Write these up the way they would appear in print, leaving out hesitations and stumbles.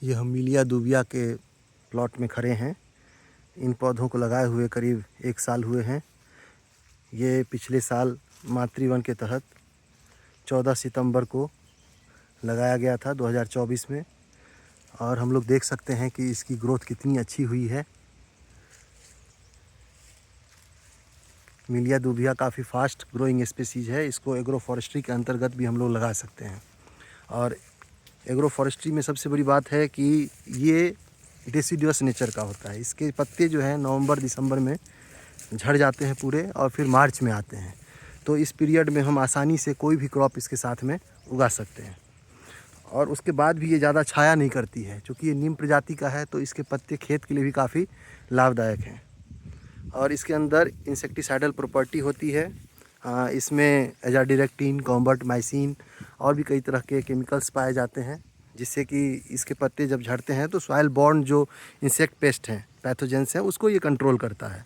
ये हम मिलिया दूबिया के प्लॉट में खड़े हैं। इन पौधों को लगाए हुए करीब 1 साल हुए हैं। ये पिछले साल मातृवन के तहत 14 सितंबर को लगाया गया था 2024 में, और हम लोग देख सकते हैं कि इसकी ग्रोथ कितनी अच्छी हुई है। मिलिया दूबिया काफ़ी फास्ट ग्रोइंग स्पीसीज है। इसको एग्रो फॉरेस्ट्री के अंतर्गत भी हम लोग लगा सकते हैं। और एग्रो फॉरेस्ट्री में सबसे बड़ी बात है कि ये डेसिडुअस नेचर का होता है। इसके पत्ते जो हैं नवंबर दिसंबर में झड़ जाते हैं पूरे, और फिर मार्च में आते हैं। तो इस पीरियड में हम आसानी से कोई भी क्रॉप इसके साथ में उगा सकते हैं। और उसके बाद भी ये ज़्यादा छाया नहीं करती है, क्योंकि ये नीम प्रजाति का है, तो इसके पत्ते खेत के लिए भी काफ़ी लाभदायक हैं। और इसके अंदर इंसेक्टिसाइडल प्रॉपर्टी होती है। इसमें एजाडिरेक्टिन, कॉम्बर्टमाइसिन और भी कई तरह के केमिकल्स पाए जाते हैं, जिससे कि इसके पत्ते जब झड़ते हैं तो सॉइल बॉर्न जो इंसेक्ट पेस्ट हैं, पैथोजेंस हैं, उसको ये कंट्रोल करता है।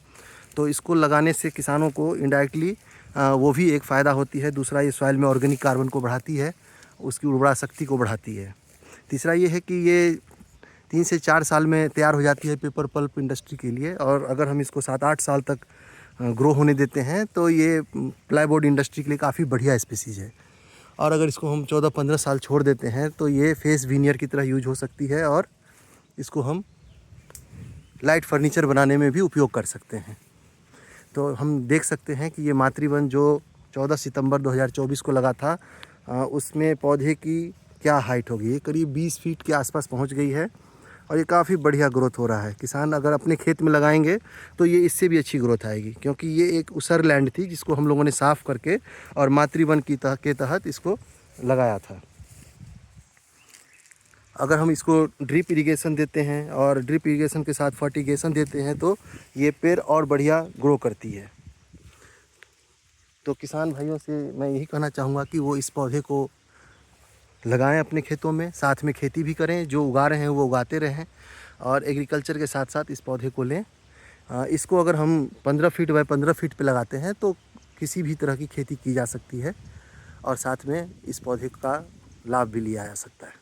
तो इसको लगाने से किसानों को इनडायरेक्टली वो भी एक फ़ायदा होती है। दूसरा, ये सॉइल में ऑर्गेनिक कार्बन को बढ़ाती है, उसकी उर्वरा शक्ति को बढ़ाती है। तीसरा ये है कि ये 3 से 4 साल में तैयार हो जाती है पेपर पल्प इंडस्ट्री के लिए। और अगर हम इसको 7-8 साल तक ग्रो होने देते हैं तो ये प्लाईबोर्ड इंडस्ट्री के लिए काफ़ी बढ़िया स्पीसीज है। और अगर इसको हम 14-15 साल छोड़ देते हैं तो ये फेस विनियर की तरह यूज हो सकती है, और इसको हम लाइट फर्नीचर बनाने में भी उपयोग कर सकते हैं। तो हम देख सकते हैं कि ये मातृवन जो 14 सितंबर 2024 को लगा था, उसमें पौधे की क्या हाइट होगी, ये करीब 20 फीट के आसपास पहुंच गई है। और ये काफ़ी बढ़िया ग्रोथ हो रहा है। किसान अगर अपने खेत में लगाएंगे तो ये इससे भी अच्छी ग्रोथ आएगी, क्योंकि ये एक उसर लैंड थी जिसको हम लोगों ने साफ़ करके और मातृवन के तहत इसको लगाया था। अगर हम इसको ड्रिप इरिगेशन देते हैं और ड्रिप इरिगेशन के साथ फर्टिगेशन देते हैं तो ये पेड़ और बढ़िया ग्रो करती है। तो किसान भाइयों से मैं यही कहना चाहूँगा कि वो इस पौधे को लगाएं अपने खेतों में, साथ में खेती भी करें, जो उगा रहे हैं वो उगाते रहें, और एग्रीकल्चर के साथ साथ इस पौधे को लें। इसको अगर हम 15 फीट बाय 15 फीट पे लगाते हैं तो किसी भी तरह की खेती की जा सकती है, और साथ में इस पौधे का लाभ भी लिया जा सकता है।